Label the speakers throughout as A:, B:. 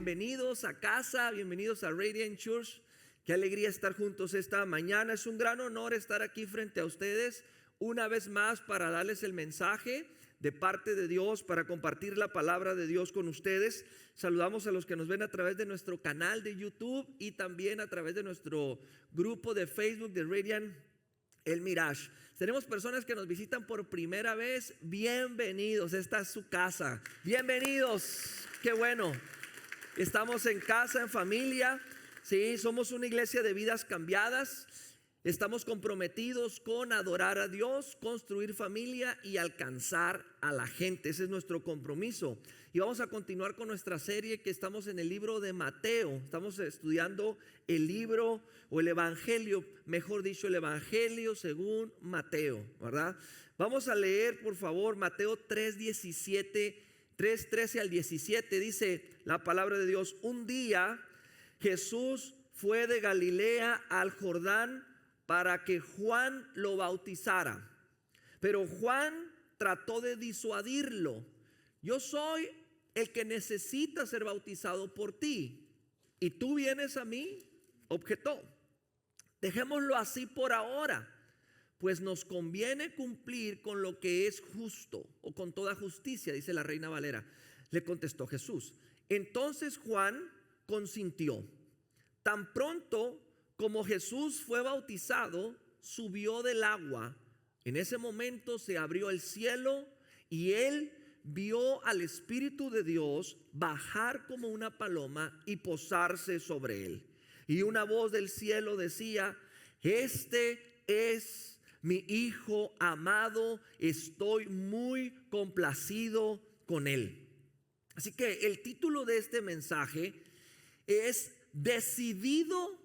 A: bienvenidos a casa, bienvenidos a Radiant Church. Qué alegría estar juntos esta mañana. Es un gran honor estar aquí frente a ustedes una vez más para darles el mensaje de parte de Dios, para compartir la palabra de Dios con ustedes. Saludamos a los que nos ven a través de nuestro canal de YouTube y también a través de nuestro grupo de Facebook de Radiant El Mirage. Tenemos personas que nos visitan por primera vez. Bienvenidos, esta es su casa. Bienvenidos, qué bueno. Estamos en casa, en familia. Sí, somos una iglesia de vidas cambiadas. Estamos comprometidos con adorar a Dios, construir familia y alcanzar a la gente. Ese es nuestro compromiso. Y vamos a continuar con nuestra serie que estamos en el libro de Mateo. Estamos estudiando el libro o el evangelio, mejor dicho, el evangelio según Mateo, ¿verdad? Vamos a leer, por favor, Mateo 3:13 al 17. Dice la palabra de Dios: un día Jesús fue de Galilea al Jordán para que Juan lo bautizara. Pero Juan trató de disuadirlo. Yo soy el que necesita ser bautizado por ti, ¿y tú vienes a mí? Objetó. Dejémoslo así por ahora, pues nos conviene cumplir con lo que es justo, o con toda justicia, dice la Reina Valera. Le contestó Jesús. Entonces Juan consintió. Tan pronto como Jesús fue bautizado, subió del agua. En ese momento se abrió el cielo y él vio al Espíritu de Dios bajar como una paloma y posarse sobre él. Y una voz del cielo decía: este es mi Hijo amado, estoy muy complacido con él. Así que el título de este mensaje es Decidido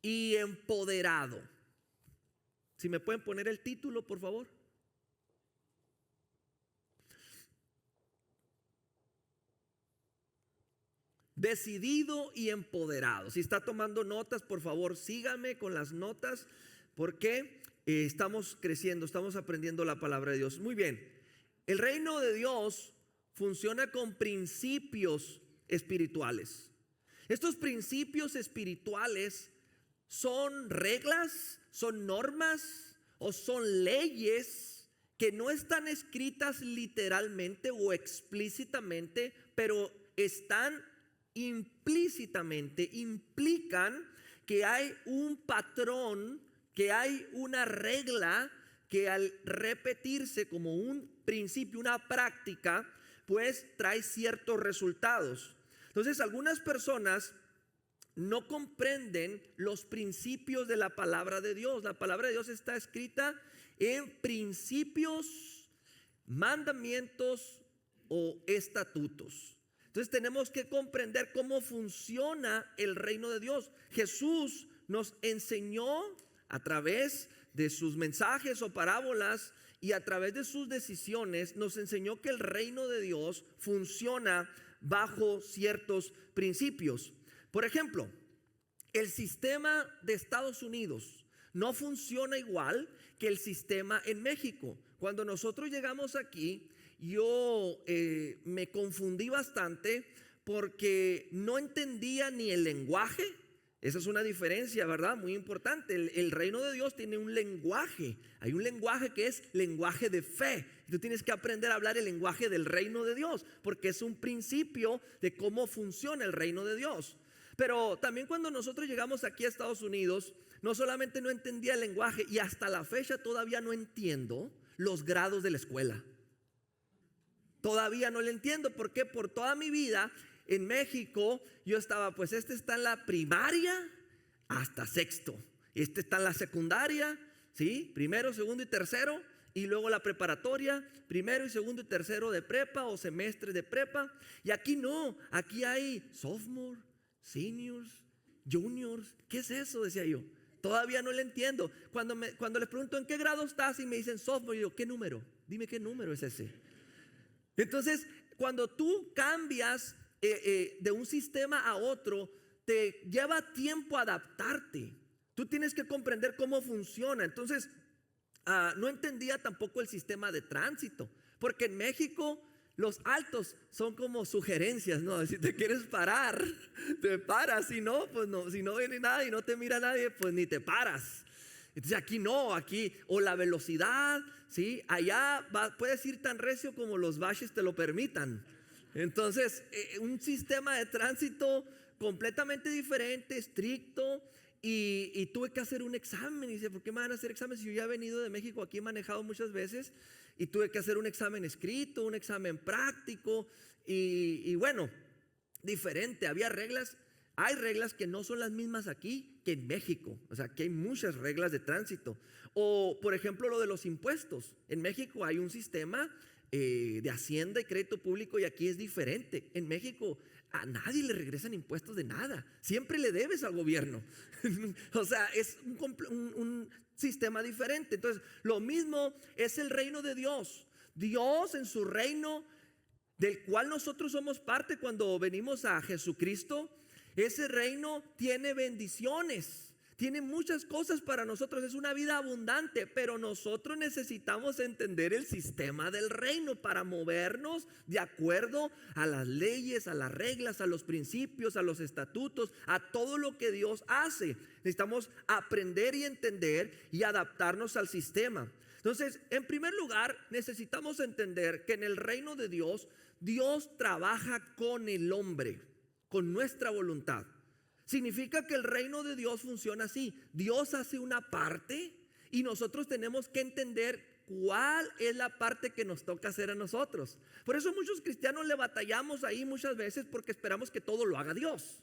A: y Empoderado. Si me pueden poner el título, por favor. Decidido y empoderado. Si está tomando notas, por favor, sígame con las notas, porque estamos creciendo, estamos aprendiendo la palabra de Dios. Muy bien. El reino de Dios funciona con principios espirituales. Estos principios espirituales son reglas, son normas o son leyes que no están escritas literalmente o explícitamente, pero están implícitamente, implican que hay un patrón, que hay una regla que al repetirse como un principio, una práctica, pues trae ciertos resultados. Entonces, algunas personas no comprenden los principios de la palabra de Dios. La palabra de Dios está escrita en principios, mandamientos o estatutos. Entonces tenemos que comprender cómo funciona el reino de Dios. Jesús nos enseñó a través de sus mensajes o parábolas y a través de sus decisiones, nos enseñó que el reino de Dios funciona bajo ciertos principios. Por ejemplo, el sistema de Estados Unidos no funciona igual que el sistema en México. Cuando nosotros llegamos aquí, yo me confundí bastante porque no entendía ni el lenguaje. Esa es una diferencia, ¿verdad? Muy importante. El reino de Dios tiene un lenguaje. Hay un lenguaje que es lenguaje de fe. Tú tienes que aprender a hablar el lenguaje del reino de Dios, porque es un principio de cómo funciona el reino de Dios. Pero también cuando nosotros llegamos aquí a Estados Unidos, no solamente no entendía el lenguaje, y hasta la fecha todavía no entiendo los grados de la escuela. Todavía no lo entiendo. ¿Por qué? Por toda mi vida en México yo estaba, pues este está en la primaria hasta sexto, este está en la secundaria, ¿sí? Primero, segundo y tercero, y luego la preparatoria, primero y segundo y tercero de prepa o semestre de prepa. Y aquí no, aquí hay sophomore, seniors, juniors. ¿Qué es eso? Decía yo. Todavía no lo entiendo. Cuando les pregunto ¿en qué grado estás? Y me dicen sophomore, yo, ¿qué número? Dime qué número es ese. Entonces, cuando tú cambias de un sistema a otro, te lleva tiempo adaptarte. Tú tienes que comprender cómo funciona. Entonces, no entendía tampoco el sistema de tránsito, porque en México los altos son como sugerencias, ¿no? Si te quieres parar, te paras. Si no, pues no. Si no viene nadie y no te mira nadie, pues ni te paras. Entonces aquí no, aquí o la velocidad, ¿sí? Allá puedes ir tan recio como los baches te lo permitan. Entonces, un sistema de tránsito completamente diferente, estricto. Y tuve que hacer un examen. Y dice, ¿por qué me van a hacer exámenes? Si yo ya he venido de México, aquí he manejado muchas veces. Y tuve que hacer un examen escrito, un examen práctico. Y bueno, diferente. Había reglas. Hay reglas que no son las mismas aquí que en México. O sea, aquí hay muchas reglas de tránsito. O, por ejemplo, lo de los impuestos. En México hay un sistema de Hacienda y Crédito Público y aquí es diferente. En México a nadie le regresan impuestos de nada. Siempre le debes al gobierno. O sea, es un sistema diferente. Entonces, lo mismo es el reino de Dios. Dios en su reino, del cual nosotros somos parte cuando venimos a Jesucristo, ese reino tiene bendiciones. Tiene muchas cosas para nosotros, es una vida abundante, pero nosotros necesitamos entender el sistema del reino para movernos de acuerdo a las leyes, a las reglas, a los principios, a los estatutos, a todo lo que Dios hace. Necesitamos aprender y entender y adaptarnos al sistema. Entonces, en primer lugar, necesitamos entender que en el reino de Dios, Dios trabaja con el hombre, con nuestra voluntad. Significa que el reino de Dios funciona así. Dios hace una parte y nosotros tenemos que entender cuál es la parte que nos toca hacer a nosotros. Por eso muchos cristianos le batallamos ahí muchas veces porque esperamos que todo lo haga Dios.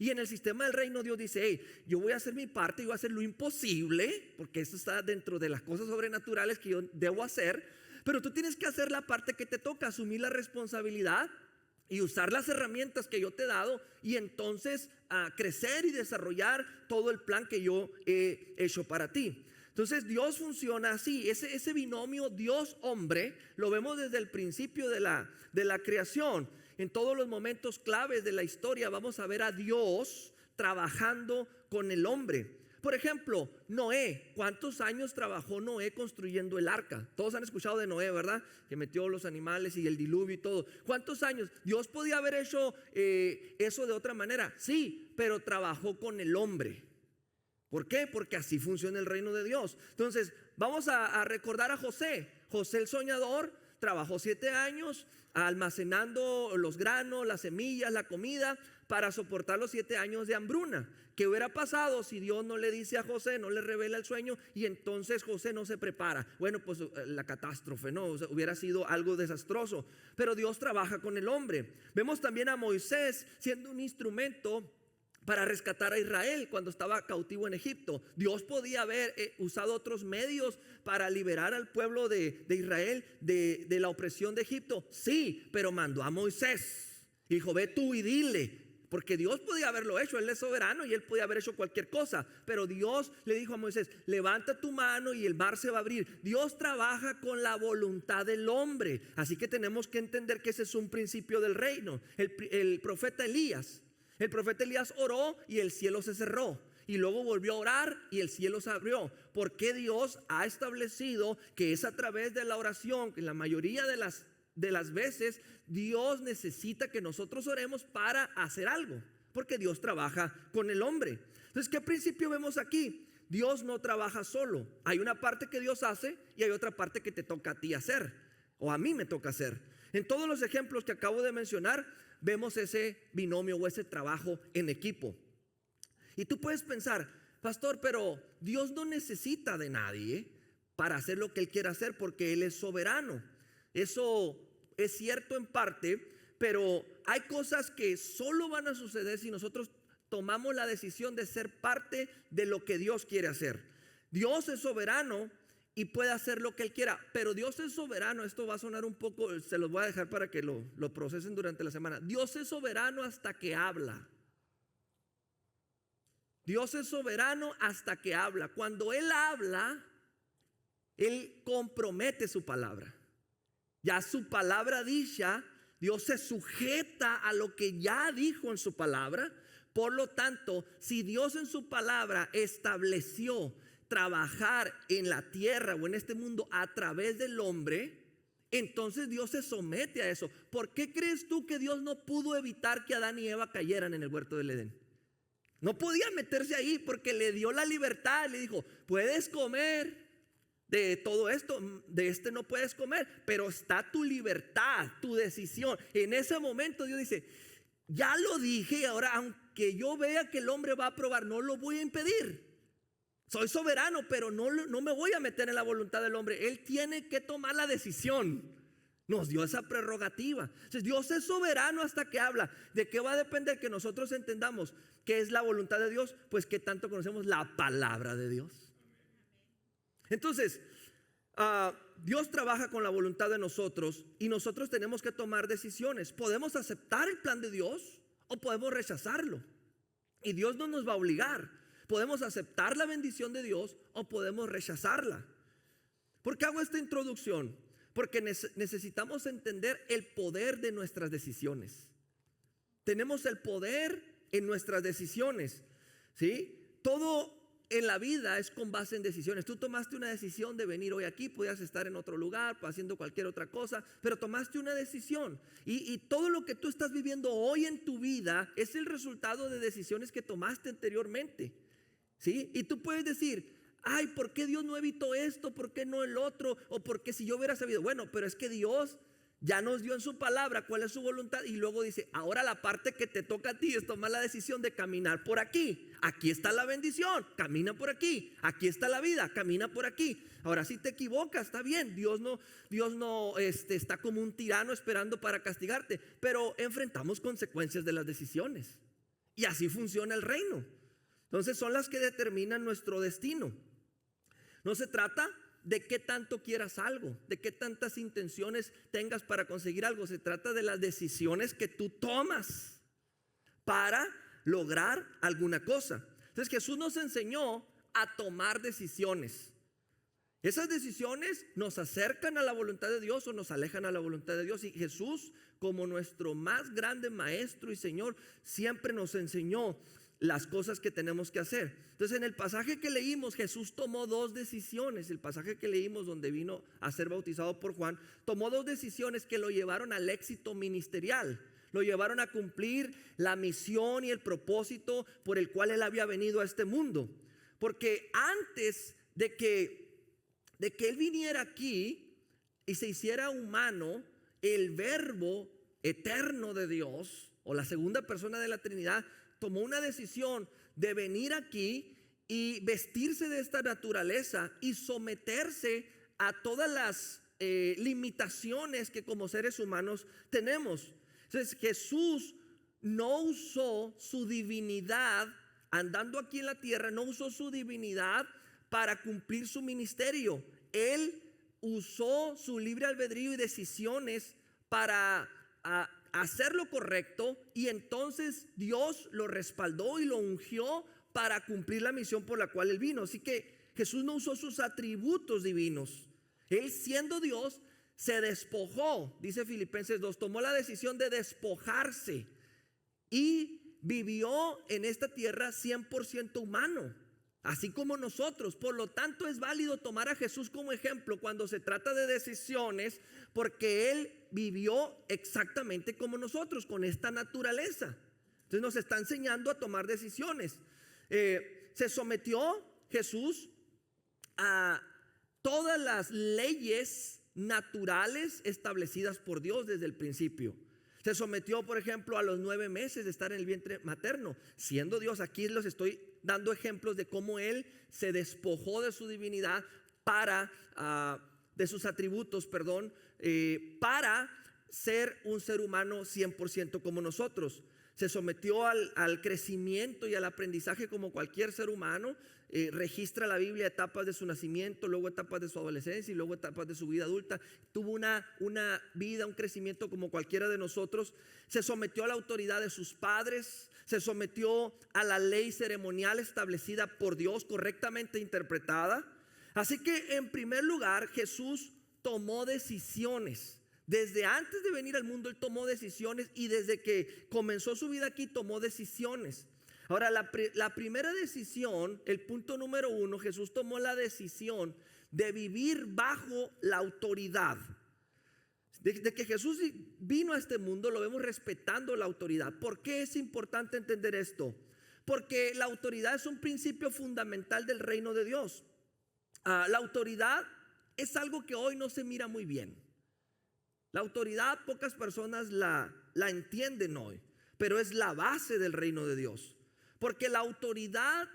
A: Y en el sistema del reino Dios dice, hey, yo voy a hacer mi parte y voy a hacer lo imposible, porque eso está dentro de las cosas sobrenaturales que yo debo hacer. Pero tú tienes que hacer la parte que te toca, asumir la responsabilidad y usar las herramientas que yo te he dado y entonces crecer y desarrollar todo el plan que yo he hecho para ti. Entonces Dios funciona así. Ese binomio Dios-hombre lo vemos desde el principio de la creación. En todos los momentos claves de la historia vamos a ver a Dios trabajando con el hombre. Por ejemplo, Noé. ¿Cuántos años trabajó Noé construyendo el arca? Todos han escuchado de Noé, ¿verdad? Que metió los animales y el diluvio y todo. ¿Cuántos años? Dios podía haber hecho eso de otra manera. Sí, pero trabajó con el hombre. ¿Por qué? Porque así funciona el reino de Dios. Entonces, vamos a recordar a José. José el soñador trabajó 7 años almacenando los granos, las semillas, la comida para soportar los 7 años de hambruna. ¿Qué hubiera pasado si Dios no le dice a José, no le revela el sueño y entonces José no se prepara? Bueno, pues la catástrofe, ¿no? O sea, hubiera sido algo desastroso. Pero Dios trabaja con el hombre. Vemos también a Moisés siendo un instrumento para rescatar a Israel cuando estaba cautivo en Egipto. Dios podía haber usado otros medios para liberar al pueblo de Israel de la opresión de Egipto. Sí, pero mandó a Moisés. Dijo, ve tú y dile. Porque Dios podía haberlo hecho, Él es soberano y Él podía haber hecho cualquier cosa. Pero Dios le dijo a Moisés, levanta tu mano y el mar se va a abrir. Dios trabaja con la voluntad del hombre. Así que tenemos que entender que ese es un principio del reino. El profeta Elías oró y el cielo se cerró. Y luego volvió a orar y el cielo se abrió. Porque Dios ha establecido que es a través de la oración, que la mayoría de las veces Dios necesita que nosotros oremos para hacer algo, porque Dios trabaja con el hombre. Entonces, ¿qué principio vemos aquí? Dios no trabaja solo. Hay una parte que Dios hace y hay otra parte que te toca a ti hacer, o a mí me toca hacer. En todos los ejemplos que acabo de mencionar vemos ese binomio o ese trabajo en equipo. Y tú puedes pensar, pastor, pero Dios no necesita de nadie para hacer lo que Él quiere hacer porque Él es soberano. Eso es cierto en parte, pero hay cosas que solo van a suceder si nosotros tomamos la decisión de ser parte de lo que Dios quiere hacer. Dios es soberano y puede hacer lo que Él quiera, pero Dios es soberano. Esto va a sonar un poco, se los voy a dejar para que lo procesen durante la semana. Dios es soberano hasta que habla. Dios es soberano hasta que habla. Cuando Él habla, Él compromete su palabra. Ya su palabra dicha, Dios se sujeta a lo que ya dijo en su palabra. Por lo tanto, si Dios en su palabra estableció trabajar en la tierra o en este mundo a través del hombre, entonces Dios se somete a eso. ¿Por qué crees tú que Dios no pudo evitar que Adán y Eva cayeran en el huerto del Edén? No podía meterse ahí porque le dio la libertad, le dijo, puedes comer de todo esto, de este no puedes comer, pero está tu libertad, tu decisión. En ese momento Dios dice, ya lo dije, y ahora aunque yo vea que el hombre va a probar, no lo voy a impedir. Soy soberano, pero no me voy a meter en la voluntad del hombre. Él tiene que tomar la decisión. Nos dio esa prerrogativa. Entonces, Dios es soberano hasta que habla. ¿De qué va a depender que nosotros entendamos qué es la voluntad de Dios? Pues que tanto conocemos la palabra de Dios. Entonces, Dios trabaja con la voluntad de nosotros y nosotros tenemos que tomar decisiones. Podemos aceptar el plan de Dios o podemos rechazarlo. Y Dios no nos va a obligar. Podemos aceptar la bendición de Dios o podemos rechazarla. ¿Por qué hago esta introducción? Porque necesitamos entender el poder de nuestras decisiones. Tenemos el poder en nuestras decisiones, ¿sí? Todo en la vida es con base en decisiones. Tú tomaste una decisión de venir hoy aquí, podías estar en otro lugar, haciendo cualquier otra cosa, pero tomaste una decisión. Y todo lo que tú estás viviendo hoy en tu vida es el resultado de decisiones que tomaste anteriormente, ¿sí? Y tú puedes decir, ay, ¿por qué Dios no evitó esto? ¿Por qué no el otro? O porque si yo hubiera sabido. Bueno, pero es que Dios ya nos dio en su palabra cuál es su voluntad. Y luego dice, ahora la parte que te toca a ti es tomar la decisión de caminar por aquí. Aquí está la bendición, camina por aquí. Aquí está la vida, camina por aquí. Ahora si te equivocas, está bien. Dios no está como un tirano esperando para castigarte. Pero enfrentamos consecuencias de las decisiones. Y así funciona el reino. Entonces son las que determinan nuestro destino. No se trata de qué tanto quieras algo, de qué tantas intenciones tengas para conseguir algo. Se trata de las decisiones que tú tomas para lograr alguna cosa. Entonces Jesús nos enseñó a tomar decisiones. Esas decisiones nos acercan a la voluntad de Dios o nos alejan a la voluntad de Dios. Y Jesús, como nuestro más grande maestro y Señor, siempre nos enseñó las cosas que tenemos que hacer. Entonces en el pasaje que leímos, Jesús tomó dos decisiones. El pasaje que leímos donde vino a ser bautizado por Juan, tomó dos decisiones que lo llevaron al éxito ministerial. Lo llevaron a cumplir la misión y el propósito por el cual él había venido a este mundo. Porque antes de que él viniera aquí y se hiciera humano, el verbo eterno de Dios, o la segunda persona de la Trinidad, tomó una decisión de venir aquí y vestirse de esta naturaleza y someterse a todas las limitaciones que como seres humanos tenemos. Entonces Jesús no usó su divinidad andando aquí en la tierra, no usó su divinidad para cumplir su ministerio. Él usó su libre albedrío y decisiones para hacer lo correcto, y entonces Dios lo respaldó y lo ungió para cumplir la misión por la cual él vino. Así que Jesús no usó sus atributos divinos. Él, siendo Dios, se despojó, dice Filipenses 2, tomó la decisión de despojarse y vivió en esta tierra 100% humano, así como nosotros. Por lo tanto, es válido tomar a Jesús como ejemplo cuando se trata de decisiones, porque él vivió exactamente como nosotros, con esta naturaleza. Entonces nos está enseñando a tomar decisiones. Se sometió Jesús a todas las leyes naturales establecidas por Dios desde el principio. Se sometió, por ejemplo, a los 9 meses de estar en el vientre materno, siendo Dios. Aquí los estoy dando ejemplos de cómo él se despojó de su divinidad de sus atributos, para ser un ser humano 100% como nosotros. Se sometió al crecimiento y al aprendizaje como cualquier ser humano. Registra la Biblia etapas de su nacimiento, luego etapas de su adolescencia y luego etapas de su vida adulta. Tuvo una vida, un crecimiento como cualquiera de nosotros. Se sometió a la autoridad de sus padres, se sometió a la ley ceremonial establecida por Dios, correctamente interpretada. Así que en primer lugar, Jesús tomó decisiones. Desde antes de venir al mundo él tomó decisiones, y desde que comenzó su vida aquí tomó decisiones. Ahora la primera decisión, el punto número 1, Jesús tomó la decisión de vivir bajo la autoridad. de que Jesús vino a este mundo, lo vemos respetando la autoridad. ¿Por qué es importante entender esto? Porque la autoridad es un principio fundamental del reino de Dios. La autoridad es algo que hoy no se mira muy bien. La autoridad pocas personas la entienden hoy, pero es la base del reino de Dios. Porque la autoridad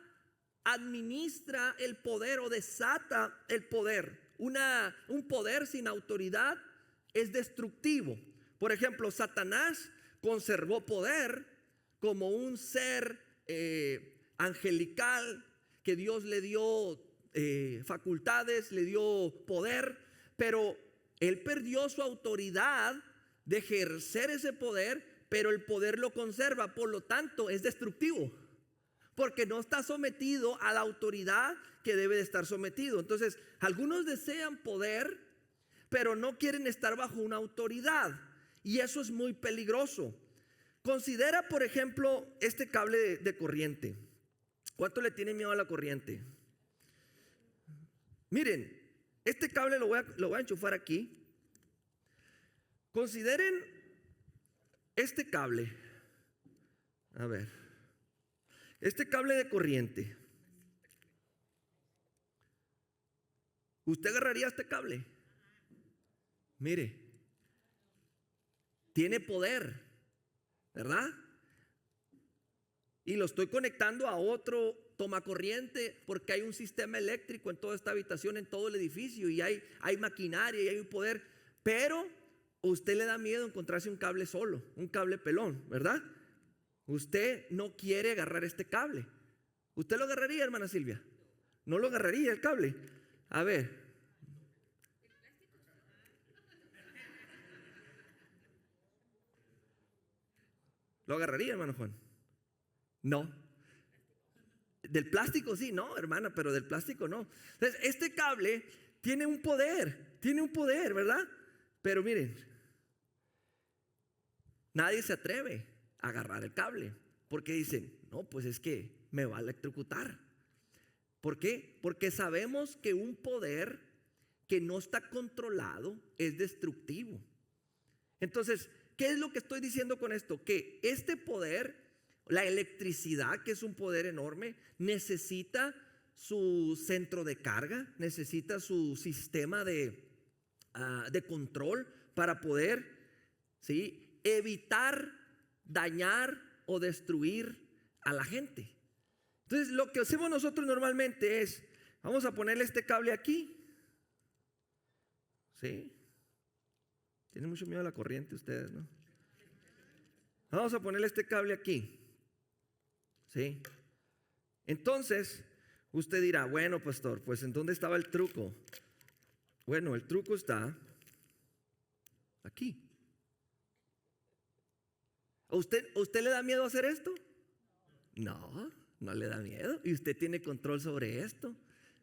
A: administra el poder o desata el poder. Un poder sin autoridad es destructivo. Por ejemplo, Satanás conservó poder como un ser angelical que Dios le dio facultades, le dio poder, pero él perdió su autoridad de ejercer ese poder, pero el poder lo conserva, por lo tanto es destructivo, porque no está sometido a la autoridad que debe de estar sometido. Entonces, algunos desean poder, pero no quieren estar bajo una autoridad, y eso es muy peligroso. Considera, por ejemplo, este cable de corriente. ¿Cuánto le tiene miedo a la corriente? Miren, este cable lo voy a enchufar aquí. Consideren este cable. A ver, este cable de corriente. ¿Usted agarraría este cable? Mire, tiene poder, ¿verdad? Y lo estoy conectando a otro tomacorriente porque hay un sistema eléctrico en toda esta habitación, en todo el edificio, y hay maquinaria y hay un poder. Pero a usted le da miedo encontrarse un cable solo, un cable pelón, ¿verdad? Usted no quiere agarrar este cable. ¿Usted lo agarraría, hermana Silvia? ¿No lo agarraría el cable? A ver. ¿Lo agarraría, hermano Juan? No. Del plástico sí, no, hermana, pero del plástico no. Entonces, este cable tiene un poder, ¿verdad? Pero miren, nadie se atreve a agarrar el cable, porque dicen, no, pues es que me va a electrocutar. ¿Por qué? Porque sabemos que un poder que no está controlado es destructivo. Entonces, ¿qué es lo que estoy diciendo con esto? Que este poder, la electricidad, que es un poder enorme, necesita su centro de carga, necesita su sistema de control para poder, ¿sí?, evitar dañar o destruir a la gente. Entonces, lo que hacemos nosotros normalmente es, vamos a ponerle este cable aquí. ¿Sí? Tienen mucho miedo a la corriente ustedes, ¿no? Vamos a ponerle este cable aquí. ¿Sí? Entonces, usted dirá, bueno, pastor, pues ¿en dónde estaba el truco? Bueno, el truco está aquí. ¿A usted le da miedo hacer esto? No, no le da miedo. Y usted tiene control sobre esto.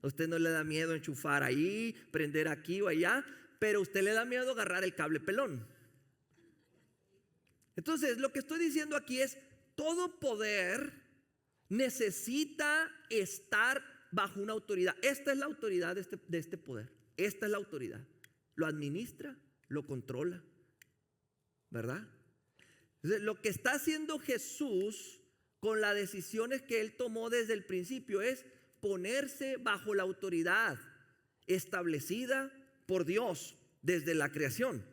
A: A usted no le da miedo enchufar ahí, prender aquí o allá, pero a usted le da miedo agarrar el cable pelón. Entonces, lo que estoy diciendo aquí es, todo poder necesita estar bajo una autoridad. Esta es la autoridad de este poder. Esta es la autoridad. Lo administra, lo controla, ¿verdad? Entonces, lo que está haciendo Jesús con las decisiones que Él tomó desde el principio es ponerse bajo la autoridad establecida por Dios desde la creación.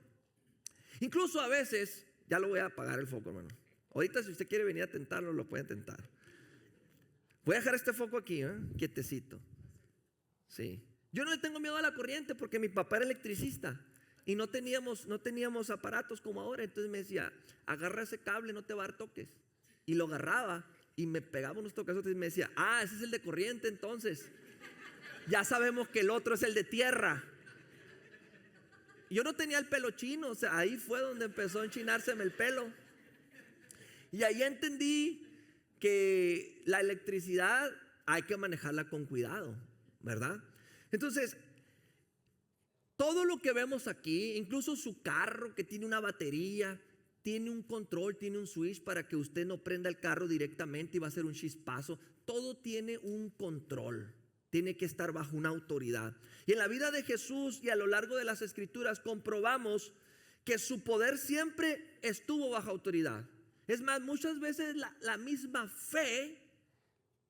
A: Incluso a veces, ya lo voy a apagar el foco, hermano. Ahorita si usted quiere venir a tentarlo, lo puede tentar. Voy a dejar este foco aquí, quietecito. Sí. Yo no le tengo miedo a la corriente porque mi papá era electricista y no teníamos aparatos como ahora. Entonces me decía, agarra ese cable, no te va a dar toques. Y lo agarraba y me pegaba unos tocazotes y me decía, ese es el de corriente entonces. Ya sabemos que el otro es el de tierra. Yo no tenía el pelo chino, o sea, ahí fue donde empezó a enchinárseme el pelo. Y ahí entendí que la electricidad hay que manejarla con cuidado, ¿verdad? Entonces, todo lo que vemos aquí, incluso su carro que tiene una batería, tiene un control, tiene un switch para que usted no prenda el carro directamente y va a ser un chispazo. Todo tiene un control, tiene que estar bajo una autoridad. Y en la vida de Jesús y a lo largo de las Escrituras comprobamos que su poder siempre estuvo bajo autoridad. Es más, muchas veces la misma fe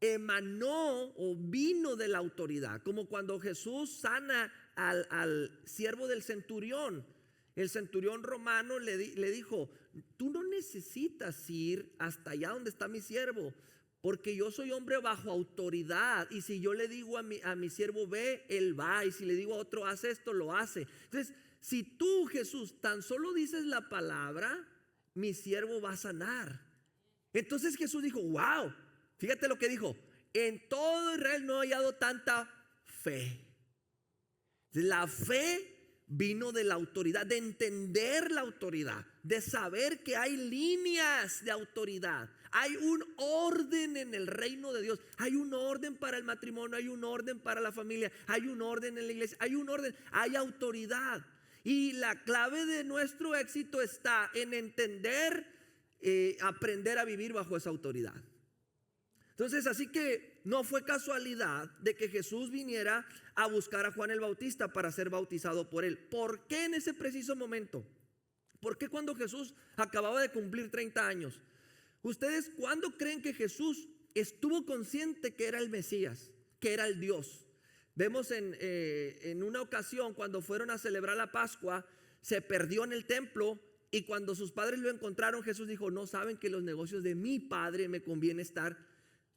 A: emanó o vino de la autoridad, como cuando Jesús sana al siervo del centurión. El centurión romano le dijo: tú no necesitas ir hasta allá donde está mi siervo, porque yo soy hombre bajo autoridad, y si yo le digo a mi siervo ve, él va, y si le digo a otro haz esto, lo hace. Entonces, si tú, Jesús, tan solo dices la palabra, mi siervo va a sanar. Entonces Jesús dijo: wow, fíjate lo que dijo: en todo Israel no he hallado tanta fe. La fe vino de la autoridad, de entender la autoridad, de saber que hay líneas de autoridad. Hay un orden en el reino de Dios. Hay un orden para el matrimonio, hay un orden para la familia, hay un orden en la iglesia, hay un orden, hay autoridad. Y la clave de nuestro éxito está en entender, aprender a vivir bajo esa autoridad. Entonces, así que no fue casualidad de que Jesús viniera a buscar a Juan el Bautista para ser bautizado por él. ¿Por qué en ese preciso momento? ¿Por qué cuando Jesús acababa de cumplir 30 años? ¿Ustedes cuándo creen que Jesús estuvo consciente que era el Mesías, que era el Dios? Vemos en una ocasión cuando fueron a celebrar la Pascua, se perdió en el templo, y cuando sus padres lo encontraron, Jesús dijo: no saben que los negocios de mi padre me conviene estar.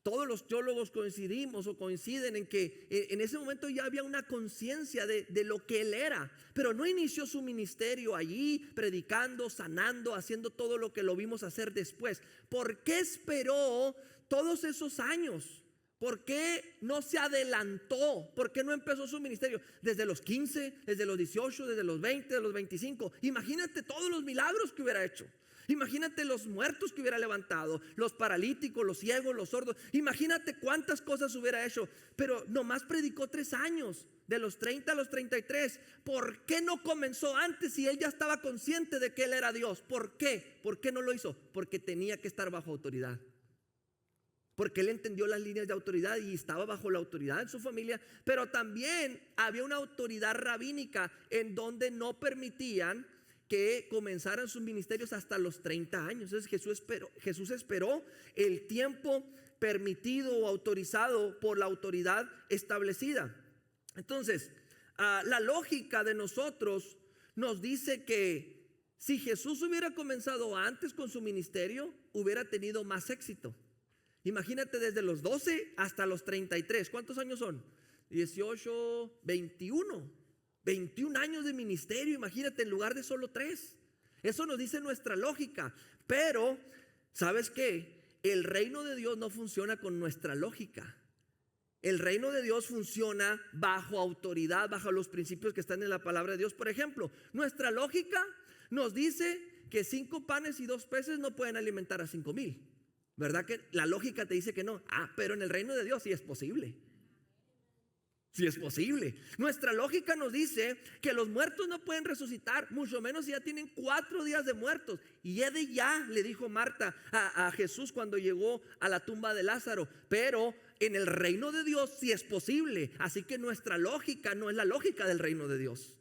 A: Todos los teólogos coinciden en que en ese momento ya había una conciencia de lo que él era, pero no inició su ministerio allí predicando, sanando, haciendo todo lo que lo vimos hacer después. ¿Por qué esperó todos esos años? ¿Por qué no se adelantó? ¿Por qué no empezó su ministerio desde los 15, desde los 18, desde los 20, de los 25? Imagínate todos los milagros que hubiera hecho. Imagínate los muertos que hubiera levantado, los paralíticos, los ciegos, los sordos. Imagínate cuántas cosas hubiera hecho. Pero nomás predicó 3 años, de los 30 a los 33. ¿Por qué no comenzó antes si él ya estaba consciente de que él era Dios? ¿Por qué? ¿Por qué no lo hizo? Porque tenía que estar bajo autoridad. Porque él entendió las líneas de autoridad y estaba bajo la autoridad en su familia. Pero también había una autoridad rabínica en donde no permitían que comenzaran sus ministerios hasta los 30 años. Entonces Jesús esperó el tiempo permitido o autorizado por la autoridad establecida. Entonces, la lógica de nosotros nos dice que si Jesús hubiera comenzado antes con su ministerio, hubiera tenido más éxito. Imagínate desde los 12 hasta los 33. ¿Cuántos años son? 18, 21 años de ministerio, imagínate, en lugar de solo 3. Eso nos dice nuestra lógica. Pero, ¿sabes qué? El reino de Dios no funciona con nuestra lógica. El reino de Dios funciona bajo autoridad, bajo los principios que están en la palabra de Dios. Por ejemplo, nuestra lógica nos dice que 5 panes y 2 peces no pueden alimentar a 5,000. ¿Verdad que la lógica te dice que no? Pero en el reino de Dios sí es posible. Si es posible. Nuestra lógica nos dice que los muertos no pueden resucitar, mucho menos si ya tienen 4 días de muertos. Y he de ya, le dijo Marta a Jesús cuando llegó a la tumba de Lázaro. Pero en el reino de Dios sí es posible. Así que nuestra lógica no es la lógica del reino de Dios.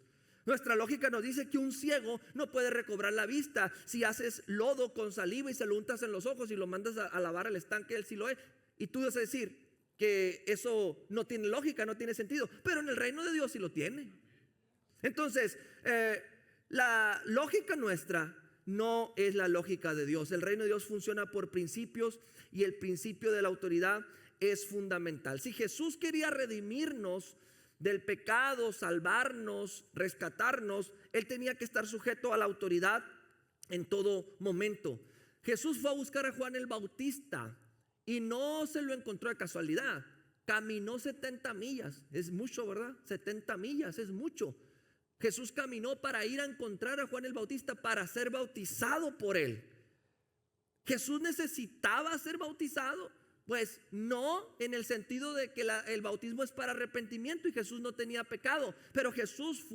A: Nuestra lógica nos dice que un ciego no puede recobrar la vista. Si haces lodo con saliva y se lo untas en los ojos y lo mandas a lavar al estanque, él sí lo es. Y tú vas a decir que eso no tiene lógica, no tiene sentido, pero en el reino de Dios sí lo tiene. Entonces, la lógica nuestra no es la lógica de Dios. El reino de Dios funciona por principios y el principio de la autoridad es fundamental. Si Jesús quería redimirnos del pecado, salvarnos, rescatarnos, él tenía que estar sujeto a la autoridad en todo momento. Jesús fue a buscar a Juan el Bautista y no se lo encontró de casualidad. Caminó 70 millas. Es mucho, ¿verdad? 70 millas es mucho. Jesús caminó para ir a encontrar a Juan el Bautista, para ser bautizado por él. ¿Jesús necesitaba ser bautizado? Pues no, en el sentido de que el bautismo es para arrepentimiento y Jesús no tenía pecado. Pero Jesús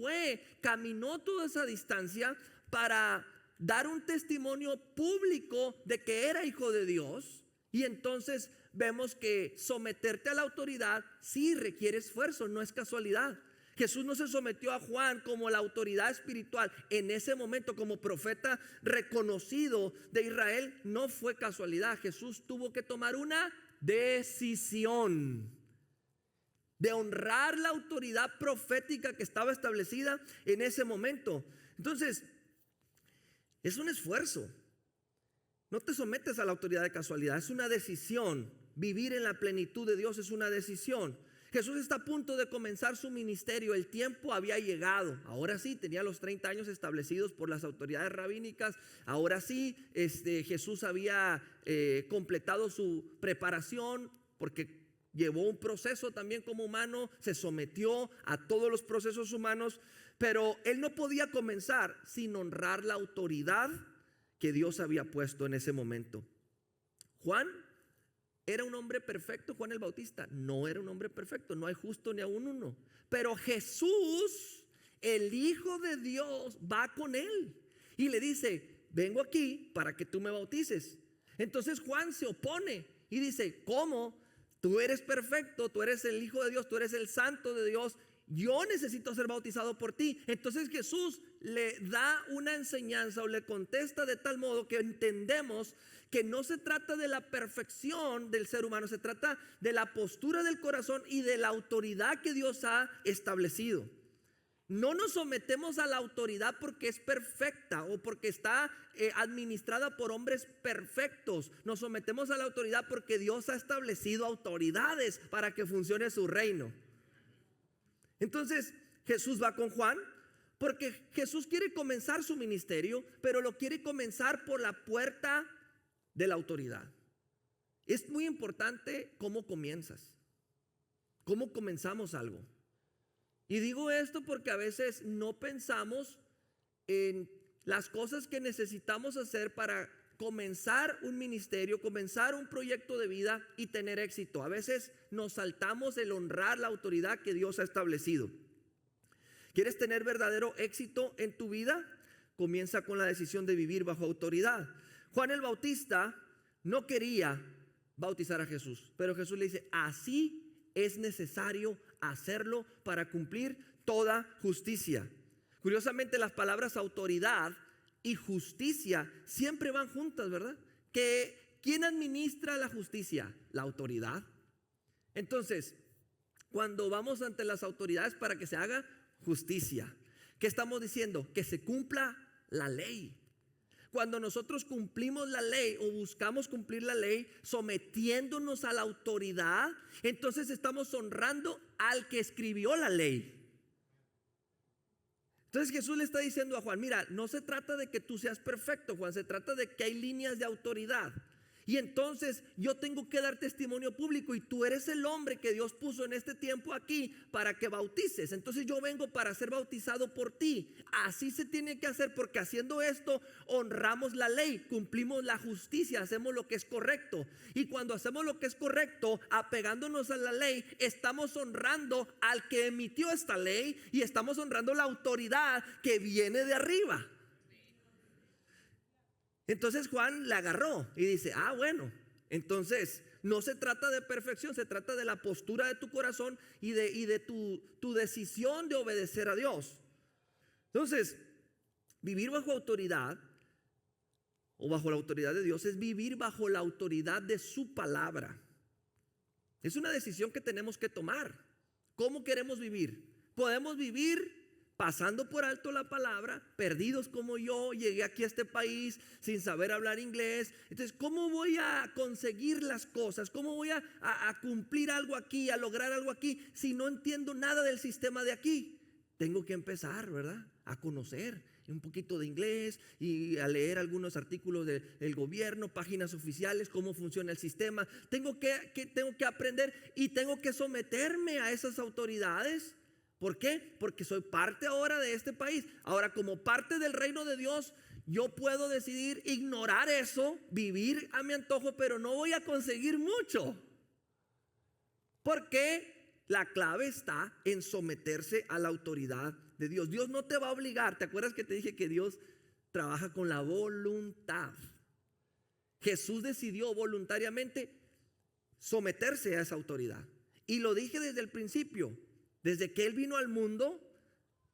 A: caminó toda esa distancia para dar un testimonio público de que era hijo de Dios. Y entonces vemos que someterte a la autoridad sí requiere esfuerzo, no es casualidad. Jesús no se sometió a Juan como la autoridad espiritual. En ese momento, como profeta reconocido de Israel, no fue casualidad. Jesús tuvo que tomar una decisión de honrar la autoridad profética que estaba establecida en ese momento. Entonces, es un esfuerzo. No te sometes a la autoridad de casualidad, es una decisión. Vivir en la plenitud de Dios es una decisión. Jesús está a punto de comenzar su ministerio. El tiempo había llegado. Ahora sí, tenía los 30 años establecidos por las autoridades rabínicas. Ahora sí, Jesús había completado su preparación, porque llevó un proceso también como humano. Se sometió a todos los procesos humanos. Pero él no podía comenzar sin honrar la autoridad que Dios había puesto en ese momento. Juan ¿era un hombre perfecto? Juan el Bautista no era un hombre perfecto, no hay justo ni aún uno. Pero Jesús, el Hijo de Dios, va con él y le dice: vengo aquí para que tú me bautices. Entonces Juan se opone y dice: ¿cómo? Tú eres perfecto, tú eres el Hijo de Dios, tú eres el Santo de Dios. Yo necesito ser bautizado por ti. Entonces Jesús le da una enseñanza o le contesta de tal modo que entendemos que no se trata de la perfección del ser humano, se trata de la postura del corazón y de la autoridad que Dios ha establecido. No nos sometemos a la autoridad porque es perfecta o porque está administrada por hombres perfectos. Nos sometemos a la autoridad porque Dios ha establecido autoridades para que funcione su reino. Entonces Jesús va con Juan porque Jesús quiere comenzar su ministerio, pero lo quiere comenzar por la puerta de la autoridad. Es muy importante cómo comienzas, cómo comenzamos algo. Y digo esto porque a veces no pensamos en las cosas que necesitamos hacer para comenzar un ministerio, comenzar un proyecto de vida y tener éxito. A veces nos saltamos el honrar la autoridad que Dios ha establecido. ¿Quieres tener verdadero éxito en tu vida? Comienza con la decisión de vivir bajo autoridad. Juan el Bautista no quería bautizar a Jesús, pero Jesús le dice: así es necesario hacerlo para cumplir toda justicia. Curiosamente, las palabras autoridad y justicia siempre van juntas, ¿verdad? ¿Quién administra la justicia? La autoridad. Entonces, cuando vamos ante las autoridades para que se haga justicia, ¿qué estamos diciendo? Que se cumpla la ley. Cuando nosotros cumplimos la ley o buscamos cumplir la ley sometiéndonos a la autoridad, entonces estamos honrando al que escribió la ley. Entonces Jesús le está diciendo a Juan: mira, no se trata de que tú seas perfecto, Juan, se trata de que hay líneas de autoridad. Y entonces yo tengo que dar testimonio público y tú eres el hombre que Dios puso en este tiempo aquí para que bautices. Entonces yo vengo para ser bautizado por ti. Así se tiene que hacer, porque haciendo esto honramos la ley, cumplimos la justicia, hacemos lo que es correcto. Y cuando hacemos lo que es correcto, apegándonos a la ley, estamos honrando al que emitió esta ley y estamos honrando la autoridad que viene de arriba. Entonces Juan la agarró y dice: bueno, entonces no se trata de perfección, se trata de la postura de tu corazón y de tu decisión de obedecer a Dios. Entonces, vivir bajo autoridad o bajo la autoridad de Dios es vivir bajo la autoridad de su palabra. Es una decisión que tenemos que tomar. ¿Cómo queremos vivir? Podemos vivir pasando por alto la palabra, perdidos como yo, llegué aquí a este país sin saber hablar inglés. Entonces, ¿cómo voy a conseguir las cosas? ¿Cómo voy a cumplir algo aquí, a lograr algo aquí, si no entiendo nada del sistema de aquí? Tengo que empezar, ¿verdad?, a conocer un poquito de inglés y a leer algunos artículos del gobierno, páginas oficiales, cómo funciona el sistema. Tengo que aprender y tengo que someterme a esas autoridades. ¿Por qué? Porque soy parte ahora de este país. Ahora, como parte del reino de Dios, yo puedo decidir ignorar eso, vivir a mi antojo, pero no voy a conseguir mucho. Porque la clave está en someterse a la autoridad de Dios. Dios no te va a obligar. ¿Te acuerdas que te dije que Dios trabaja con la voluntad? Jesús decidió voluntariamente someterse a esa autoridad. Y lo dije desde el principio. Desde que Él vino al mundo,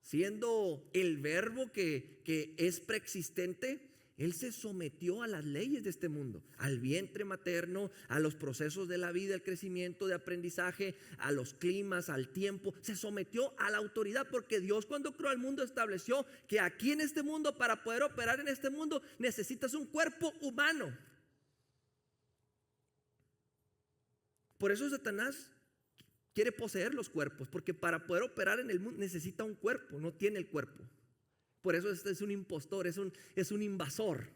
A: siendo el verbo que es preexistente, Él se sometió a las leyes de este mundo, al vientre materno, a los procesos de la vida, el crecimiento, de aprendizaje, a los climas, al tiempo. Se sometió a la autoridad porque Dios, cuando creó al mundo, estableció que aquí en este mundo, para poder operar en este mundo, necesitas un cuerpo humano. Por eso Satanás quiere poseer los cuerpos, porque para poder operar en el mundo necesita un cuerpo, no tiene el cuerpo. Por eso este es un impostor, es un invasor.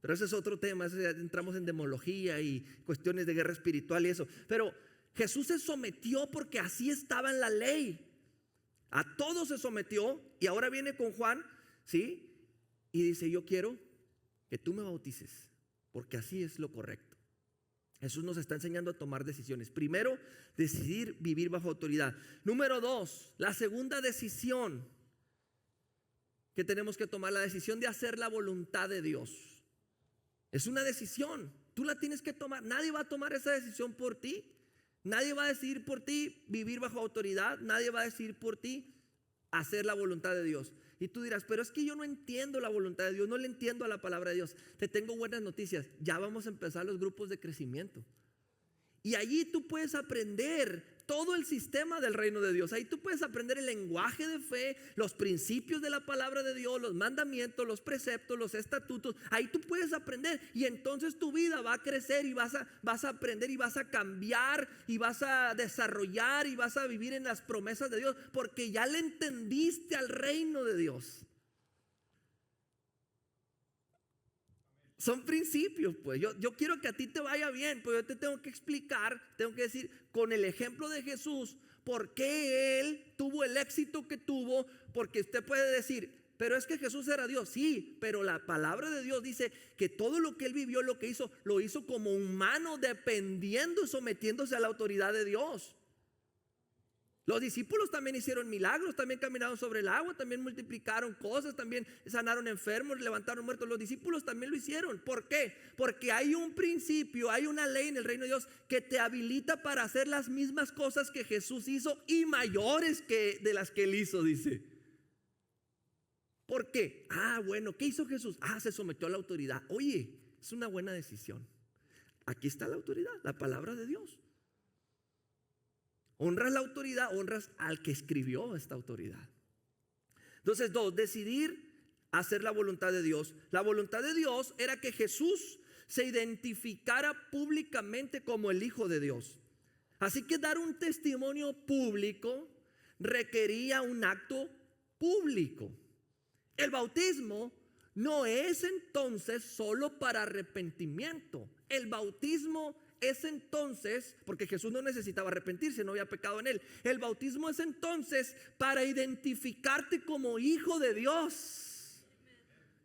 A: Pero ese es otro tema, entramos en demología y cuestiones de guerra espiritual y eso. Pero Jesús se sometió porque así estaba en la ley. A todos se sometió, y ahora viene con Juan, ¿sí? Y dice, yo quiero que tú me bautices, porque así es lo correcto. Jesús nos está enseñando a tomar decisiones. Primero, decidir vivir bajo autoridad. Número 2, la segunda decisión que tenemos que tomar, la decisión de hacer la voluntad de Dios. Es una decisión, tú la tienes que tomar. Nadie va a tomar esa decisión por ti. Nadie va a decidir por ti vivir bajo autoridad. Nadie va a decidir por ti hacer la voluntad de Dios. Y tú dirás, pero es que yo no entiendo la voluntad de Dios, no le entiendo a la palabra de Dios. Te tengo buenas noticias, ya vamos a empezar los grupos de crecimiento. Y allí tú puedes aprender todo el sistema del reino de Dios. Ahí tú puedes aprender el lenguaje de fe, los principios de la palabra de Dios, los mandamientos, los preceptos, los estatutos. Ahí tú puedes aprender, y entonces tu vida va a crecer y vas a aprender y vas a cambiar y vas a desarrollar y vas a vivir en las promesas de Dios, porque ya le entendiste al reino de Dios. Son principios, pues. Yo quiero que a ti te vaya bien, pero yo te tengo que explicar, tengo que decir con el ejemplo de Jesús por qué Él tuvo el éxito que tuvo. Porque usted puede decir, pero es que Jesús era Dios. Sí, pero la palabra de Dios dice que todo lo que Él vivió, lo que hizo, lo hizo como humano, dependiendo, sometiéndose a la autoridad de Dios. Los discípulos también hicieron milagros, también caminaron sobre el agua, también multiplicaron cosas, también sanaron enfermos, levantaron muertos. Los discípulos también lo hicieron. ¿Por qué? Porque hay un principio, hay una ley en el reino de Dios que te habilita para hacer las mismas cosas que Jesús hizo y mayores que de las que Él hizo, dice. ¿Por qué? Bueno, ¿qué hizo Jesús? Se sometió a la autoridad. Oye, es una buena decisión. Aquí está la autoridad, la palabra de Dios. Honras la autoridad, honras al que escribió esta autoridad. Entonces, 2, decidir hacer la voluntad de Dios. La voluntad de Dios era que Jesús se identificara públicamente como el Hijo de Dios. Así que dar un testimonio público requería un acto público. El bautismo no es entonces solo para arrepentimiento. El bautismo es entonces, porque Jesús no necesitaba arrepentirse, no había pecado en Él. El bautismo es entonces para identificarte como hijo de Dios.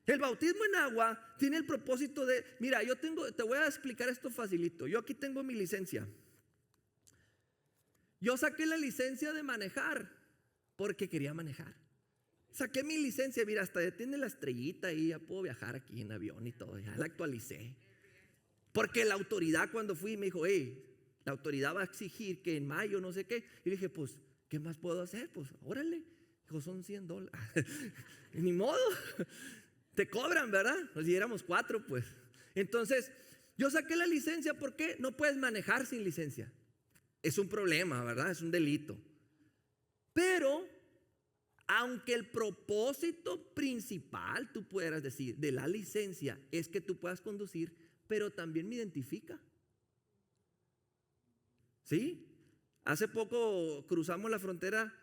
A: El bautismo en agua tiene el propósito de, mira, te voy a explicar esto facilito. Yo aquí tengo mi licencia. Yo saqué la licencia de manejar porque quería manejar. Saqué mi licencia, mira, hasta ya tiene la estrellita ahí, ya puedo viajar aquí en avión y todo, ya la actualicé. Porque la autoridad, cuando fui, me dijo, la autoridad va a exigir que en mayo no sé qué. Y dije, pues, ¿qué más puedo hacer? Pues, órale. Dijo, son $100. Ni modo. Te cobran, ¿verdad? Pues si éramos 4, pues. Entonces, yo saqué la licencia porque no puedes manejar sin licencia. Es un problema, ¿verdad? Es un delito. Pero, aunque el propósito principal, tú pudieras decir, de la licencia es que tú puedas conducir, pero también me identifica. ¿Sí? Hace poco cruzamos la frontera,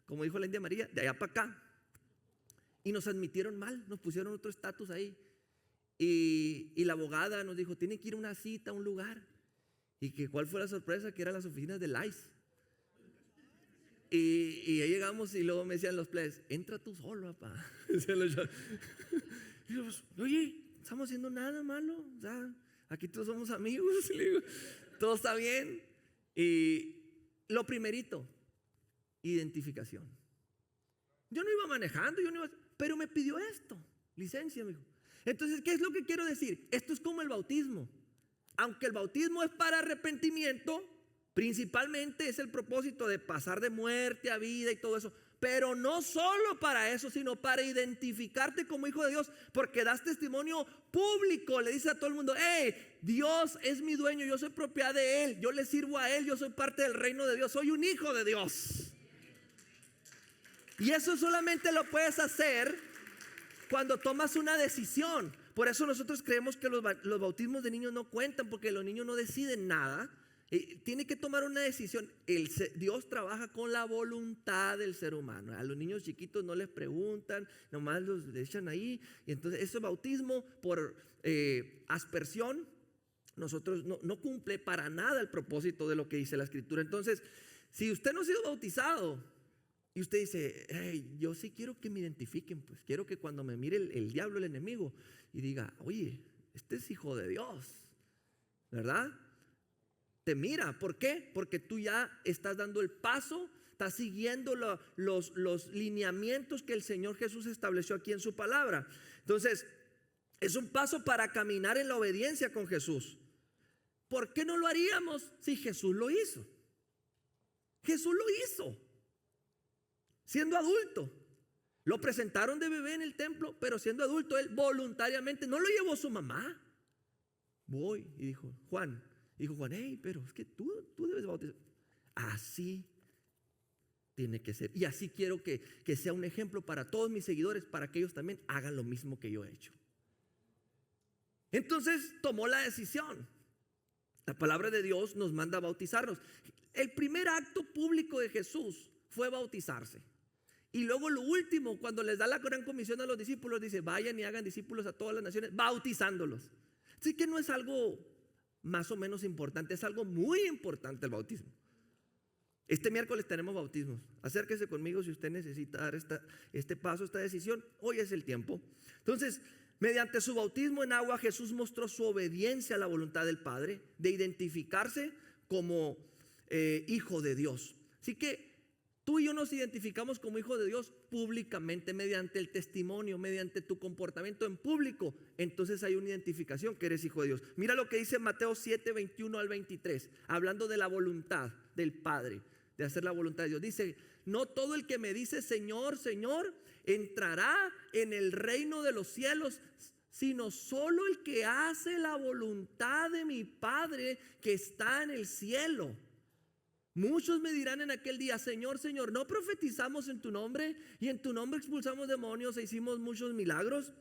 A: como dijo la India María, de allá para acá. Y nos admitieron mal, nos pusieron otro estatus ahí. Y la abogada nos dijo, tienen que ir a una cita, a un lugar. Y que cuál fue la sorpresa, que eran las oficinas del ICE. Y ahí llegamos y luego me decían los plebes, entra tú solo, papá. Y yo, oye, no estamos haciendo nada malo, o sea, aquí todos somos amigos. Le digo, todo está bien. Y lo primerito, identificación. Yo no iba manejando, pero me pidió esto, licencia, me dijo. Entonces, ¿qué es lo que quiero decir? Esto es como el bautismo. Aunque el bautismo es para arrepentimiento, Principalmente es el propósito de pasar de muerte a vida y todo eso. Pero no solo para eso, sino para identificarte como hijo de Dios, porque das testimonio público. Le dices a todo el mundo: hey, Dios es mi dueño, yo soy propiedad de Él, yo le sirvo a Él, yo soy parte del reino de Dios, soy un hijo de Dios. Y eso solamente lo puedes hacer cuando tomas una decisión. Por eso nosotros creemos que los bautismos de niños no cuentan, porque los niños no deciden nada. Tiene que tomar una decisión. Dios trabaja con la voluntad del ser humano. A los niños chiquitos no les preguntan, nomás los echan ahí. Y entonces ese bautismo por aspersión, nosotros no cumple para nada el propósito de lo que dice la Escritura. Entonces, si usted no ha sido bautizado y usted dice: hey, yo sí quiero que me identifiquen, pues quiero que cuando me mire el diablo, el enemigo, y diga: oye, este es hijo de Dios, ¿verdad? Te mira. ¿Por qué? Porque tú ya estás dando el paso, estás siguiendo los lineamientos que el Señor Jesús estableció aquí en su palabra. Entonces, es un paso para caminar en la obediencia con Jesús. ¿Por qué no lo haríamos si Jesús lo hizo? Jesús lo hizo siendo adulto. Lo presentaron de bebé en el templo, pero siendo adulto, él voluntariamente, no lo llevó su mamá. Voy, y dijo Juan, hey, pero es que tú debes bautizar. Así tiene que ser. Y así quiero que sea un ejemplo para todos mis seguidores, para que ellos también hagan lo mismo que yo he hecho. Entonces tomó la decisión. La palabra de Dios nos manda a bautizarnos. El primer acto público de Jesús fue bautizarse. Y luego lo último, cuando les da la gran comisión a los discípulos, dice: vayan y hagan discípulos a todas las naciones, bautizándolos. Así que no es algo más o menos importante, es algo muy importante el bautismo. Este miércoles tenemos bautismos. Acérquese conmigo si usted necesita dar este paso, esta decisión. Hoy es el tiempo. Entonces, mediante su bautismo en agua, Jesús mostró su obediencia a la voluntad del Padre, de identificarse como hijo de Dios. Así que tú y yo nos identificamos como hijos de Dios públicamente, mediante el testimonio, mediante tu comportamiento en público. Entonces hay una identificación que eres hijo de Dios. Mira lo que dice Mateo 7, 21 al 23, hablando de la voluntad del Padre, de hacer la voluntad de Dios. Dice: no todo el que me dice Señor, Señor, entrará en el reino de los cielos, sino solo el que hace la voluntad de mi Padre que está en el cielo. Muchos me dirán en aquel día: Señor, Señor, ¿no profetizamos en tu nombre? Y en tu nombre expulsamos demonios e hicimos muchos milagros.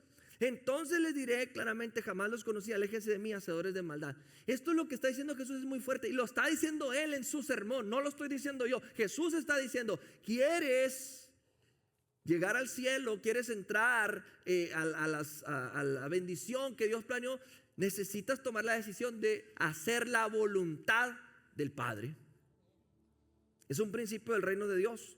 A: Entonces les diré claramente: jamás los conocí, aléjense de mí, hacedores de maldad. Esto es lo que está diciendo Jesús, es muy fuerte. Y lo está diciendo Él en su sermón, no lo estoy diciendo yo. Jesús está diciendo: ¿quieres llegar al cielo? ¿Quieres entrar a la bendición que Dios planeó? Necesitas tomar la decisión de hacer la voluntad del Padre. Es un principio del reino de Dios.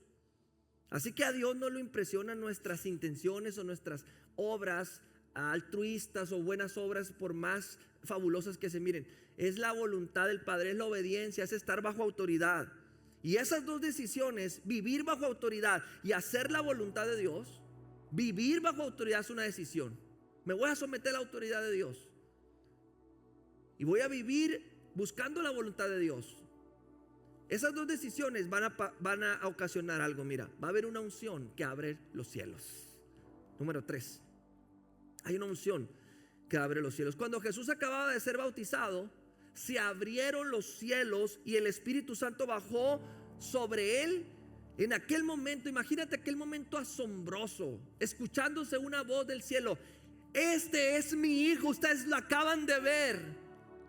A: Así que a Dios no lo impresionan nuestras intenciones o nuestras obras altruistas o buenas obras, por más fabulosas que se miren. Es la voluntad del Padre, es la obediencia, es estar bajo autoridad. Y esas dos decisiones, vivir bajo autoridad y hacer la voluntad de Dios, vivir bajo autoridad es una decisión. Me voy a someter a la autoridad de Dios y voy a vivir buscando la voluntad de Dios. Esas dos decisiones van a ocasionar algo. Mira, va a haber una unción que abre los cielos. Número 3, hay una unción que abre los cielos. Cuando Jesús acababa de ser bautizado, se abrieron los cielos y el Espíritu Santo bajó sobre él. En aquel momento, imagínate aquel momento asombroso, escuchándose una voz del cielo: este es mi hijo, ustedes lo acaban de ver.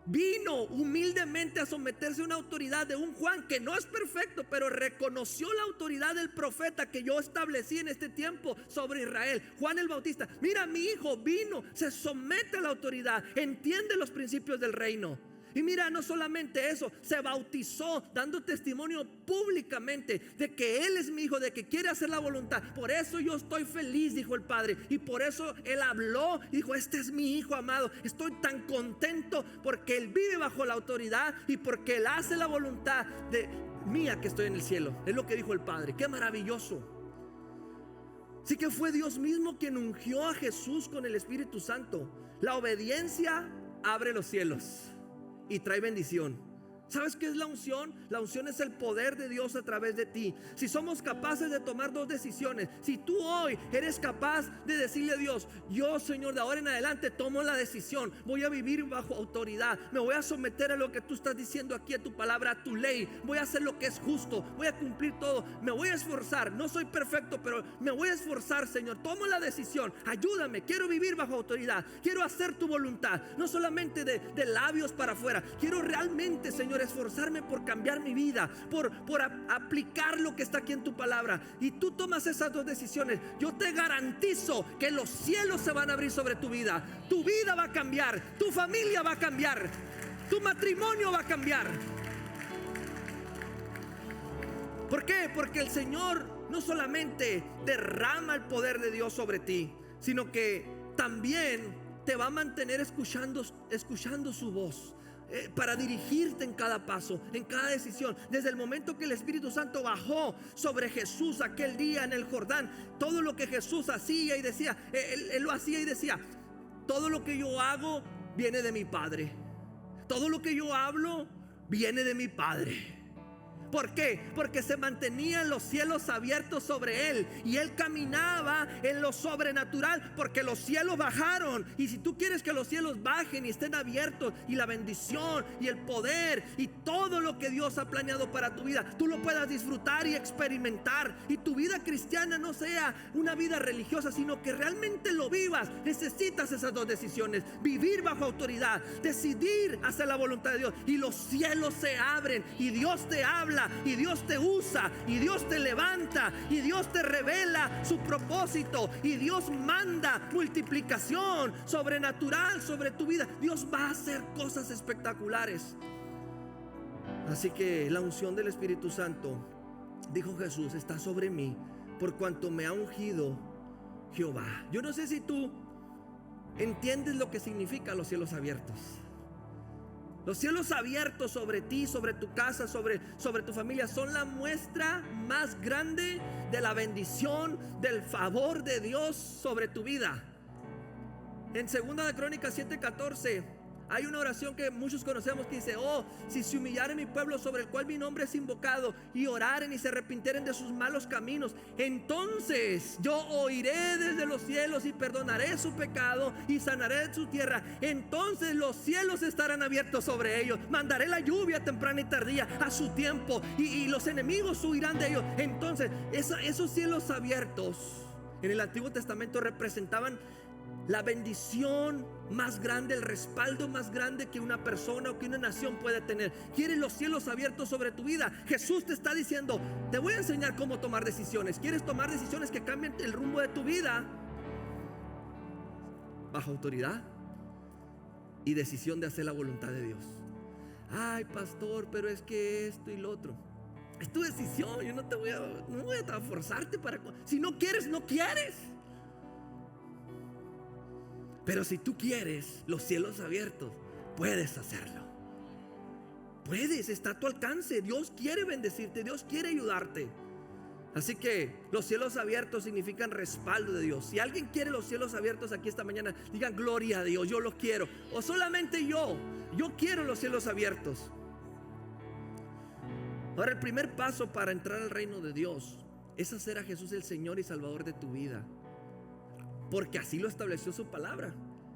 A: Vino humildemente a someterse a una autoridad de un Juan que no es perfecto, pero reconoció la autoridad del profeta que yo establecí en este tiempo sobre Israel. Juan el Bautista: mira, mi hijo vino, se somete a la autoridad, entiende los principios del reino. Y mira, no solamente eso, se bautizó dando testimonio públicamente de que Él es mi hijo, de que quiere hacer la voluntad. Por eso yo estoy feliz, dijo el Padre. Y por eso Él habló, dijo: este es mi hijo amado. Estoy tan contento porque Él vive bajo la autoridad y porque Él hace la voluntad de mía que estoy en el cielo. Es lo que dijo el Padre. Qué maravilloso. Así que fue Dios mismo quien ungió a Jesús con el Espíritu Santo. La obediencia abre los cielos y trae bendición. ¿Sabes qué es la unción? La unción es el poder de Dios a través de ti. Si somos capaces de tomar dos decisiones, si tú hoy eres capaz de decirle a Dios: yo, Señor, de ahora en adelante tomo la decisión, voy a vivir bajo autoridad, me voy a someter a lo que tú estás diciendo aquí, a tu palabra, a tu ley, voy a hacer lo que es justo, voy a cumplir todo, me voy a esforzar, no soy perfecto, pero me voy a esforzar, Señor, tomo la decisión, ayúdame, quiero vivir bajo autoridad, quiero hacer tu voluntad, no solamente de labios para afuera, quiero realmente, Señor, esforzarme por cambiar mi vida, por aplicar lo que está aquí en tu palabra. Y tú tomas esas dos decisiones, yo te garantizo que los cielos se van a abrir sobre tu vida va a cambiar, tu familia va a cambiar, tu matrimonio va a cambiar. ¿Por qué? Porque el Señor no solamente derrama el poder de Dios sobre ti, sino que también te va a mantener escuchando su voz, para dirigirte en cada paso, en cada decisión. Desde el momento que el Espíritu Santo bajó sobre Jesús aquel día en el Jordán, todo lo que Jesús hacía y decía, él lo hacía y decía: todo lo que yo hago viene de mi Padre, todo lo que yo hablo viene de mi Padre. ¿Por qué? Porque se mantenían los cielos abiertos sobre él y él caminaba en lo sobrenatural, porque los cielos bajaron. Y si tú quieres que los cielos bajen y estén abiertos, y la bendición y el poder y todo lo que Dios ha planeado para tu vida, tú lo puedas disfrutar y experimentar, y tu vida cristiana no sea una vida religiosa, sino que realmente lo vivas, necesitas esas dos decisiones: vivir bajo autoridad, decidir hacer la voluntad de Dios, y los cielos se abren y Dios te habla, y Dios te usa, y Dios te levanta, y Dios te revela su propósito, y Dios manda multiplicación sobrenatural sobre tu vida. Dios va a hacer cosas espectaculares. Así que la unción del Espíritu Santo, dijo Jesús, está sobre mí, por cuanto me ha ungido Jehová. Yo no sé si tú entiendes lo que significa los cielos abiertos. Los cielos abiertos sobre ti, sobre tu casa, sobre tu familia, son la muestra más grande de la bendición, del favor de Dios sobre tu vida. En 2 de Crónicas 7:14 hay una oración que muchos conocemos que dice: oh, si se humillare mi pueblo, sobre el cual mi nombre es invocado, y oraren y se arrepintieren de sus malos caminos, entonces yo oiré desde los cielos y perdonaré su pecado y sanaré su tierra. Entonces los cielos estarán abiertos sobre ellos, mandaré la lluvia temprana y tardía a su tiempo, y los enemigos huirán de ellos. Entonces esos cielos abiertos en el Antiguo Testamento representaban la bendición más grande, el respaldo más grande que una persona o que una nación puede tener. ¿Quieres los cielos abiertos sobre tu vida? Jesús te está diciendo: te voy a enseñar cómo tomar decisiones. ¿Quieres tomar decisiones que cambien el rumbo de tu vida? Bajo autoridad y decisión de hacer la voluntad de Dios. Ay, pastor, pero es que esto y lo otro. Es tu decisión. Yo no voy a forzarte para... Si no quieres, no quieres. Pero si tú quieres los cielos abiertos, puedes hacerlo. Puedes, está a tu alcance. Dios quiere bendecirte, Dios quiere ayudarte. Así que los cielos abiertos significan respaldo de Dios. Si alguien quiere los cielos abiertos aquí esta mañana, digan: gloria a Dios, yo los quiero. O solamente yo quiero los cielos abiertos. Ahora, el primer paso para entrar al reino de Dios es hacer a Jesús el Señor y Salvador de tu vida, porque así lo estableció su palabra.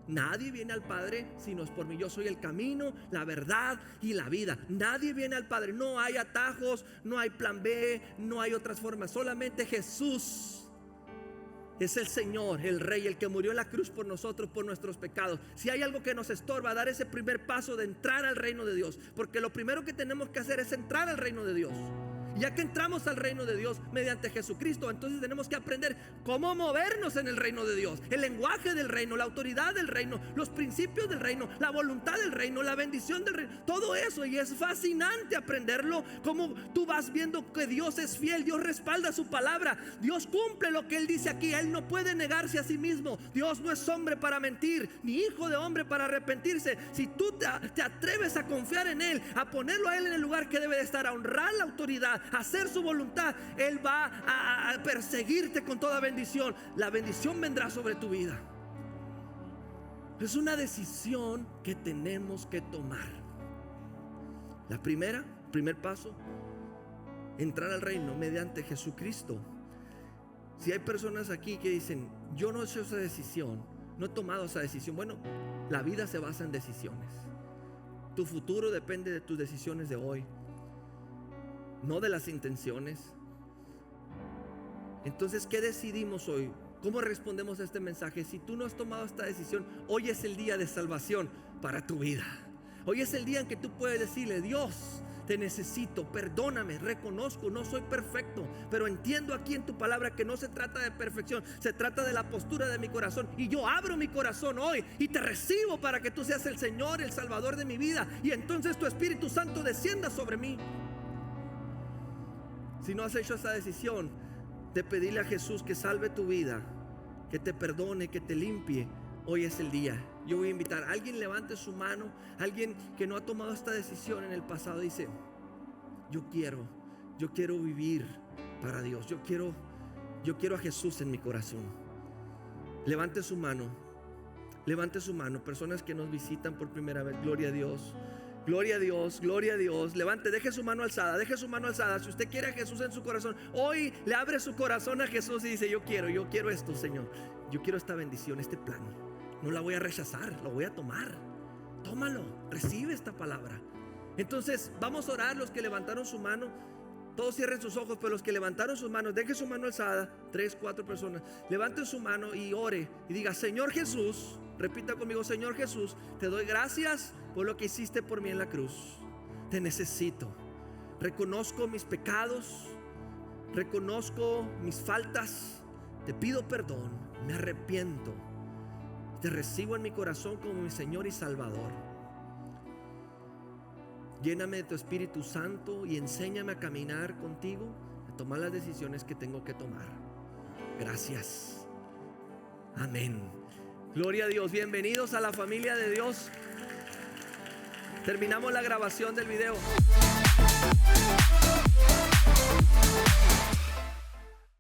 A: Nadie viene al Padre si no es por mí. Yo soy el camino, la verdad y la vida. Nadie viene al Padre. No hay atajos, no hay plan B, no hay otras formas. Solamente Jesús es el Señor, el Rey, el que murió en la cruz por nosotros, por nuestros pecados. Si hay algo que nos estorba, dar ese primer paso de entrar al reino de Dios, porque lo primero que tenemos que hacer es entrar al reino de Dios. Ya que entramos al reino de Dios mediante Jesucristo, entonces tenemos que aprender cómo movernos en el reino de Dios, el lenguaje del reino, la autoridad del reino, los principios del reino, la voluntad del reino, la bendición del reino, todo eso. Y es fascinante aprenderlo, como tú vas viendo que Dios es fiel, Dios respalda su palabra, Dios cumple lo que Él dice aquí. Él no puede negarse a sí mismo. Dios no es hombre para mentir, ni hijo de hombre para arrepentirse. Si tú te atreves a confiar en Él, a ponerlo a Él en el lugar que debe de estar, a honrar la autoridad, hacer su voluntad, Él va a perseguirte con toda bendición. La bendición vendrá sobre tu vida. Es una decisión que tenemos que tomar. Primer paso, entrar al reino mediante Jesucristo. Si hay personas aquí que dicen, yo no he hecho esa decisión, no he tomado esa decisión. Bueno, la vida se basa en decisiones. Tu futuro depende de tus decisiones de hoy, no de las intenciones. Entonces, ¿qué decidimos hoy? ¿Cómo respondemos a este mensaje? Si tú no has tomado esta decisión, hoy es el día de salvación para tu vida. Hoy es el día en que tú puedes decirle, Dios, te necesito, perdóname, reconozco, no soy perfecto, pero entiendo aquí en tu palabra que no se trata de perfección, se trata de la postura de mi corazón. Y yo abro mi corazón hoy y te recibo para que tú seas el Señor, el Salvador de mi vida. Y entonces tu Espíritu Santo descienda sobre mí. Si no has hecho esa decisión de pedirle a Jesús que salve tu vida, que te perdone, que te limpie, hoy es el día. Yo voy a invitar a alguien, levante su mano, alguien que no ha tomado esta decisión en el pasado, dice, yo quiero vivir para Dios, yo quiero a Jesús en mi corazón. Levante su mano, personas que nos visitan por primera vez. Gloria a Dios, gloria a Dios, gloria a Dios. Levante, deje su mano alzada. Si usted quiere a Jesús en su corazón, hoy le abre su corazón a Jesús y dice, yo quiero esto, Señor, yo quiero esta bendición, este plan. No la voy a rechazar, lo voy a tomar. Tómalo, recibe esta palabra. Entonces vamos a orar. Los que levantaron su mano, todos cierren sus ojos, pero los que levantaron sus manos, dejen su mano alzada. 3, 4 personas, levanten su mano y ore y diga, Señor Jesús, repita conmigo, Señor Jesús, te doy gracias por lo que hiciste por mí en la cruz. Te necesito. Reconozco mis pecados, reconozco mis faltas, te pido perdón, me arrepiento. Te recibo en mi corazón como mi Señor y Salvador. Lléname de tu Espíritu Santo y enséñame a caminar contigo, a tomar las decisiones que tengo que tomar. Gracias. Amén. Gloria a Dios. Bienvenidos a la familia de Dios. Terminamos la grabación del video.